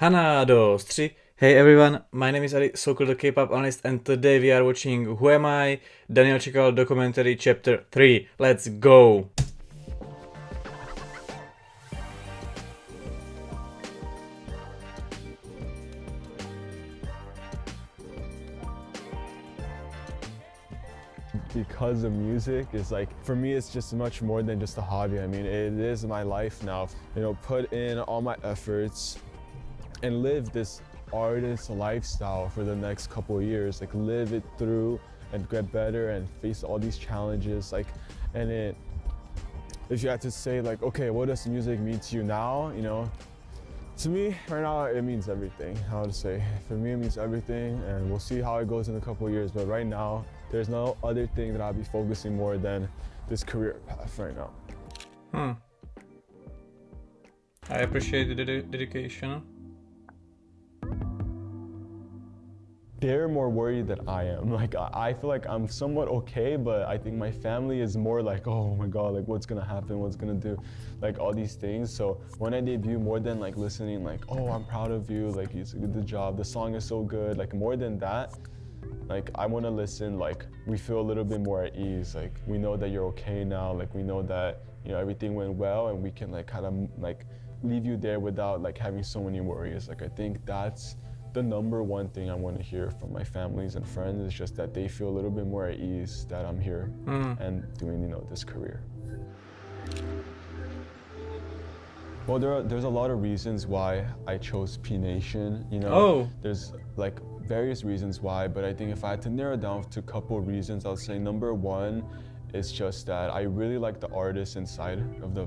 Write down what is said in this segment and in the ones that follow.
Hana dos 3. Hey everyone, my name is Ali Sokol, the K-pop analyst, and today we are watching Who Am I? Daniel Jikal documentary chapter 3. Let's go! Because of music is like, for me, it's just much more than just a hobby. I mean, it is my life now. Put in all my efforts and live this artist lifestyle for the next couple of years, like live it through and get better and face all these challenges. If you had to say like, okay, what does music mean to you now? To me, right now, it means everything. I would say, for me, it means everything, and we'll see how it goes in a couple of years. But right now, there's no other thing that I'll be focusing more than this career path right now. I appreciate the dedication. They're more worried than I am. Like, I feel like I'm somewhat okay, but I think my family is more like, oh my God, like what's gonna happen, what's gonna do, like all these things. So when I debut, more than like listening, like, oh, I'm proud of you, like you did the job, the song is so good, like more than that, like I wanna listen, like we feel a little bit more at ease, like we know that you're okay now, like we know that, everything went well and we can like kind of like leave you there without like having so many worries. Like I think that's the number one thing I want to hear from my families and friends is just that they feel a little bit more at ease that I'm here and doing, this career. Well, there's a lot of reasons why I chose P Nation. There's like various reasons why, but I think if I had to narrow down to a couple of reasons, I would say number one is just that I really like the artists inside of the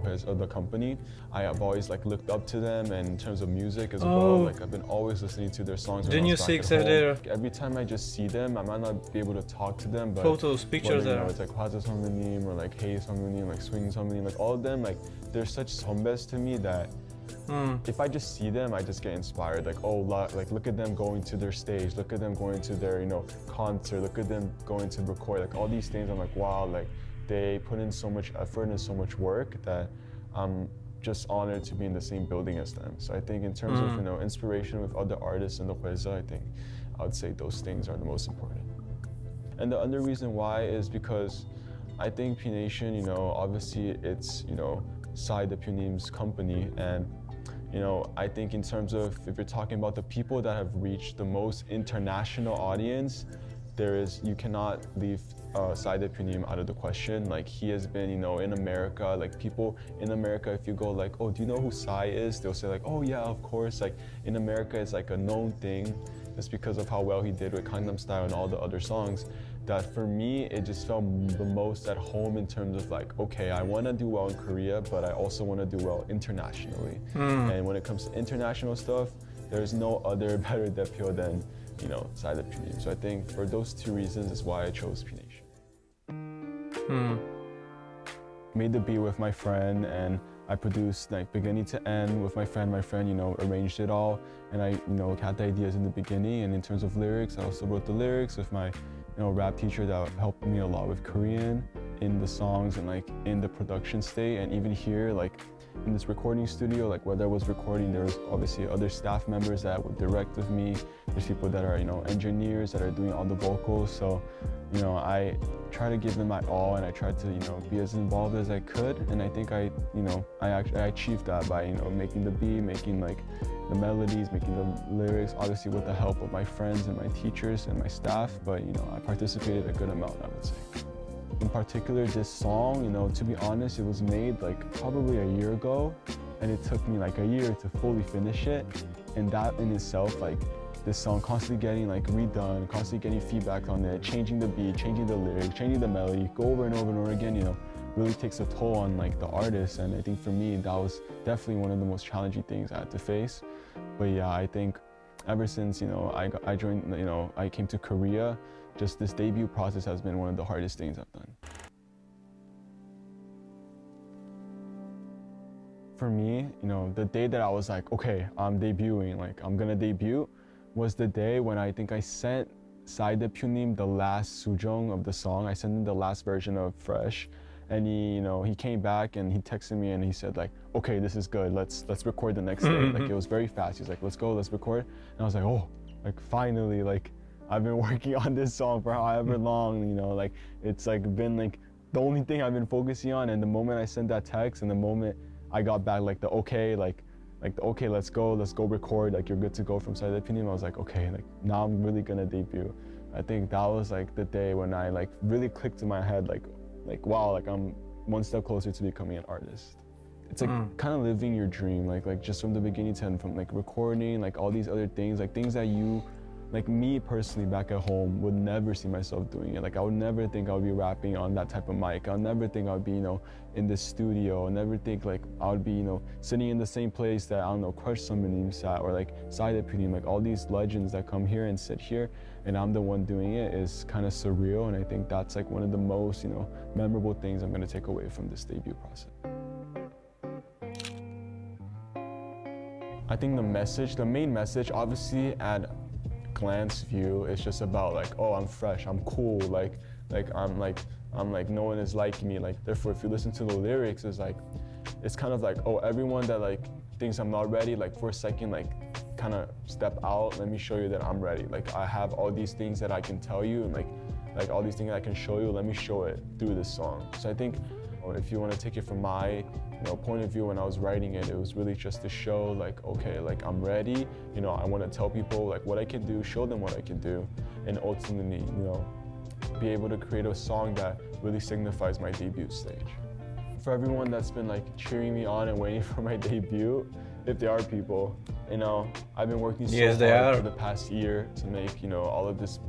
heads of the company. I have always like looked up to them, and in terms of music as well, like I've been always listening to their songs. Didn't you see there? Every time I just see them, I might not be able to talk to them, but Photos, pictures there. It's like Hwaza Songbun님 or like Hey Songbun님, like Swing Songbun님, like all of them, like they're such songbes to me that if I just see them, I just get inspired. Like, oh, like look at them going to their stage, look at them going to their concert, look at them going to record, like all these things. I'm like, wow, like they put in so much effort and so much work that I'm just honored to be in the same building as them. So I think in terms of inspiration with other artists in the Hweza, I think I would say those things are the most important. And the other reason why is because I think P Nation, obviously it's Sai Depunim's company, and I think in terms of if you're talking about the people that have reached the most international audience, you cannot leave Sai Depunim out of the question. Like he has been, in America, like people in America, if you go like, oh, do you know who Sai is? They'll say like, oh yeah, of course. Like in America, it's like a known thing just because of how well he did with Gangnam Style and all the other songs. That for me, it just felt the most at home in terms of like, okay, I want to do well in Korea, but I also want to do well internationally. And when it comes to international stuff, there's no other better Depyo than Sai Depunim. So I think for those two reasons is why I chose P Nation. Made the beat with my friend, and I produced like beginning to end with my friend. My friend, arranged it all, and I, had the ideas in the beginning. And in terms of lyrics, I also wrote the lyrics with my, rap teacher that helped me a lot with Korean in the songs and like in the production state. And even here, like in this recording studio, like where I was recording, there was obviously other staff members that would direct with me. There's people that are, engineers that are doing all the vocals. So, I try to give them my all, and I tried to, be as involved as I could. And I think I achieved that by, making the beat, making like the melodies, making the lyrics, obviously with the help of my friends and my teachers and my staff. But, I participated a good amount, I would say. In particular, this song, to be honest, it was made like probably a year ago, and it took me like a year to fully finish it. And that in itself, like this song constantly getting like redone, constantly getting feedback on it, changing the beat, changing the lyrics, changing the melody, go over and over and over again, really takes a toll on like the artist. And I think for me, that was definitely one of the most challenging things I had to face. But yeah, I think ever since, I joined, I came to Korea, just this debut process has been one of the hardest things I've done. For me, the day that I was like, okay, I'm debuting, like I'm gonna debut, was the day when I think I sent Sai Depunim the last sujong of the song. I sent him the last version of Fresh, and he came back and he texted me and he said like, okay, this is good. Let's record the next day. Like it was very fast. He's like, let's go, let's record. And I was like, oh, like finally, like I've been working on this song for however long, like it's like been like the only thing I've been focusing on. And the moment I sent that text and the moment I got back like the okay, like the okay, let's go record, like you're good to go from Side Opinion, I was like, okay, like now I'm really gonna debut. I think that was like the day when I like really clicked in my head, like wow, like I'm one step closer to becoming an artist. It's like kind of living your dream, like just from the beginning to end, from like recording, like all these other things, like things that you, like me personally back at home would never see myself doing it. Like I would never think I would be rapping on that type of mic. I would never think I would be, in the studio. I would never think like I would be, sitting in the same place that, I don't know, Crush Summoning sat, or like Side Opinion, like all these legends that come here and sit here and I'm the one doing it is kind of surreal. And I think that's like one of the most, memorable things I'm gonna take away from this debut process. I think the main message, obviously at glance view, is just about like, oh, I'm fresh, I'm cool, like I'm like no one is like me. Like therefore, if you listen to the lyrics, it's kind of like, oh, everyone that like thinks I'm not ready, like for a second, like kind of step out. Let me show you that I'm ready. Like I have all these things that I can tell you, and like all these things I can show you. Let me show it through this song. So I think, if you want to take it from my point of view, when I was writing it, it was really just to show like, okay, like I'm ready. I want to tell people like what I can do, show them what I can do, and ultimately, be able to create a song that really signifies my debut stage. For everyone that's been like cheering me on and waiting for my debut, if there are people, I've been working so hard for the past year to make, all of this,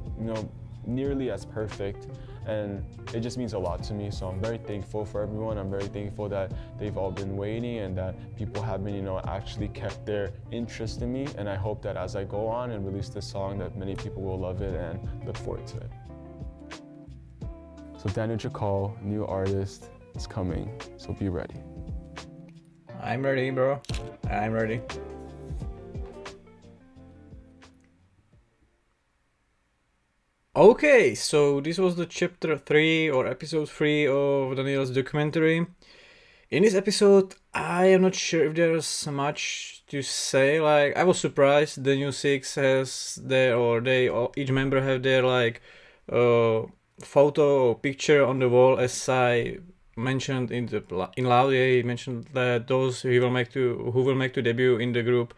nearly as perfect, and it just means a lot to me. So I'm very thankful for everyone. I'm very thankful that they've all been waiting and that people have been, actually kept their interest in me. And I hope that as I go on and release this song, that many people will love it and look forward to it. So Daniel Jikal, new artist, is coming, so be ready. I'm ready, bro. I'm ready. Okay, so this was the chapter 3 or episode 3 of Daniel's documentary. In this episode, I am not sure if there's much to say. Like, I was surprised the new six has their, or they, or each member have their like photo or picture on the wall, as I mentioned in Loud. He mentioned that those who will make to debut in the group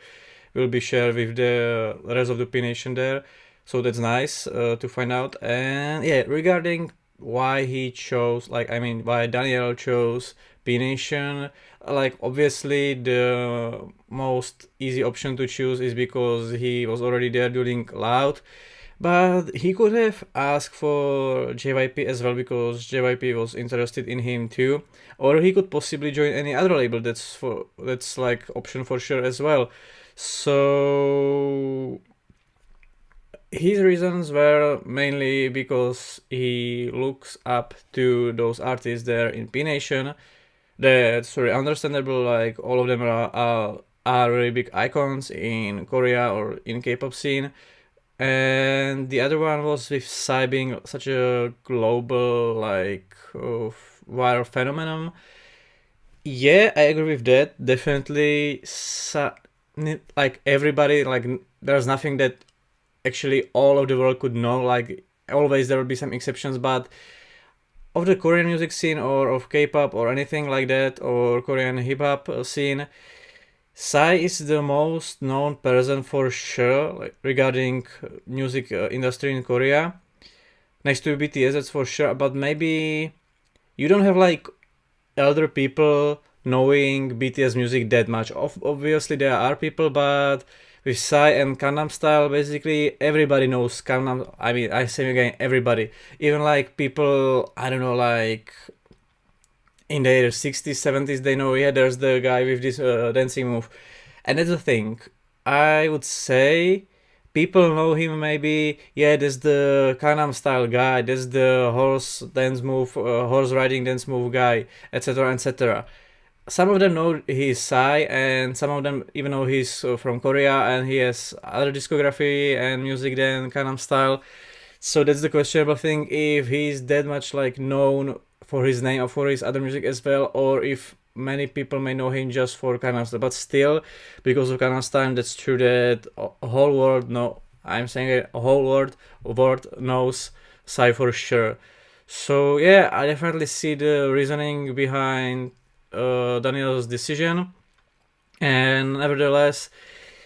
will be shared with the rest of the P Nation there. So that's nice to find out. And yeah, regarding why why Daniel chose P Nation, like obviously the most easy option to choose is because he was already there doing Loud. But he could have asked for JYP as well, because JYP was interested in him too. Or he could possibly join any other label. That's like option for sure as well. So his reasons were mainly because he looks up to those artists there in P Nation. That's very understandable. Like all of them are really big icons in Korea or in K-pop scene. And the other one was with Psy being such a global viral phenomenon. Yeah, I agree with that. Definitely, like everybody, like there's nothing that actually all of the world could know. Like always there will be some exceptions, but of the Korean music scene or of K-pop or anything like that, or Korean hip-hop scene, Psy is the most known person for sure, like, regarding music industry in Korea. Next to BTS, that's for sure. But maybe you don't have like elder people knowing BTS music that much. Obviously there are people, but with Psy and Gangnam Style, basically everybody knows Gangnam. I mean, I say again, everybody. Even like people, I don't know, like in their 60s, 70s, they know, yeah, there's the guy with this dancing move. And that's the thing. I would say people know him maybe, yeah, there's the Gangnam Style guy, there's the horse riding dance move guy, etc., etc. Some of them know he's Psy, and some of them even know he's from Korea, and he has other discography and music than Gangnam Style. So that's the questionable thing, if he's that much like known for his name or for his other music as well, or if many people may know him just for Gangnam Style. But still, because of Gangnam Style, that's true that a whole world I'm saying it, a whole world knows Psy for sure. So yeah, I definitely see the reasoning behind Daniel's decision, and nevertheless,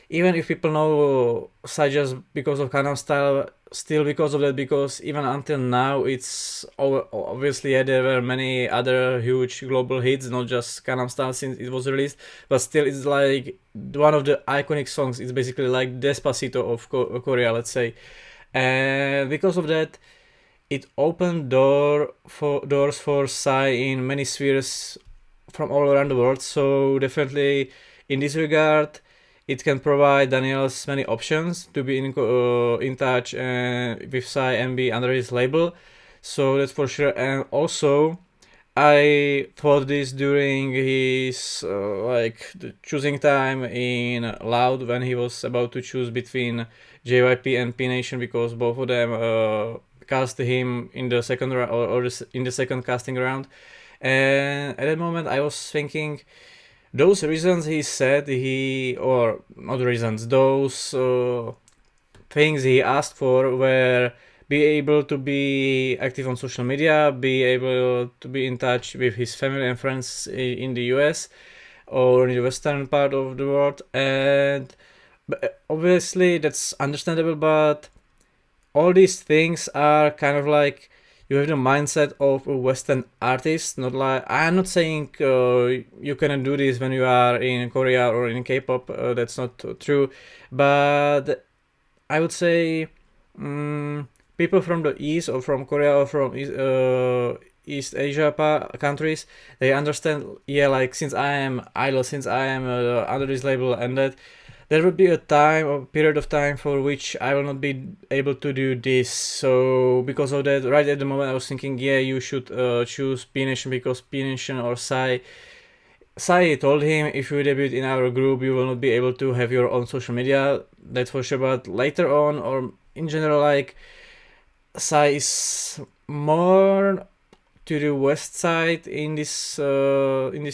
even if people know Psy just because of Gangnam Style, still because of that, because even until now, it's obviously yeah, there were many other huge global hits, not just Gangnam Style since it was released, but still it's like one of the iconic songs. It's basically like Despacito of Korea, let's say, and because of that, it opened doors for Psy in many spheres from all around the world. So definitely, in this regard, it can provide Daniels many options to be in touch with Psy and be under his label. So that's for sure. And also, I thought this during his the choosing time in Loud when he was about to choose between JYP and P Nation, because both of them cast him in the second round or in the second casting round. And at that moment, I was thinking those reasons he said or not reasons, those things he asked for were be able to be active on social media, be able to be in touch with his family and friends in the US or in the western part of the world, and obviously that's understandable, but all these things are kind of like you have the mindset of a Western artist. Not like I'm not saying you cannot do this when you are in Korea or in K-pop. That's not true, but I would say people from the East or from Korea or from East Asia countries, they understand. Yeah, like since I am idol, since I am under this label, and that there will be a time or period of time for which I will not be able to do this. So because of that, right at the moment I was thinking, yeah, you should choose P Nation, because P Nation or Psy told him, if you debut in our group, you will not be able to have your own social media. That's for sure. But later on, or in general, like Psy is more to the west side in these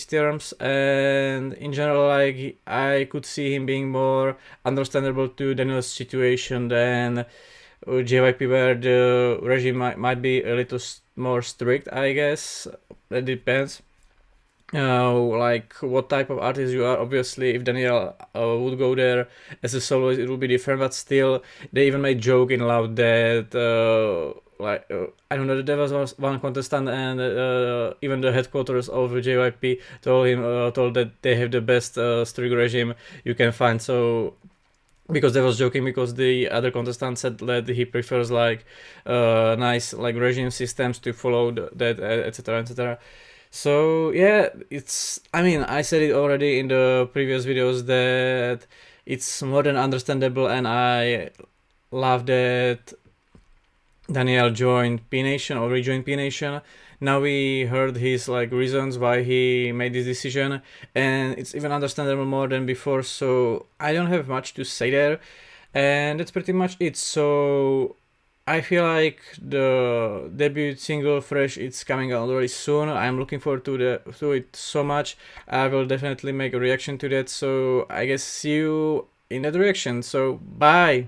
terms, and in general, like I could see him being more understandable to Daniel's situation than JYP, where the regime might be a little more strict, I guess. That depends. Like what type of artist you are. Obviously, if Daniel would go there as a soloist, it would be different. But still, they even made joke in Loud that I don't know, there was one contestant, and even the headquarters of JYP told that they have the best strict regime you can find. So because they was joking, because the other contestant said that he prefers like nice like regime systems to follow that, etc, etc. So yeah, I mean, I said it already in the previous videos that it's more than understandable, and I love that Daniel joined P Nation or rejoined P Nation. Now we heard his like reasons why he made this decision, and it's even understandable more than before. So I don't have much to say there, and that's pretty much it. So I feel like the debut single Fresh, it's coming out very soon. I'm looking forward to it so much. I will definitely make a reaction to that. So I guess see you in that reaction. So bye.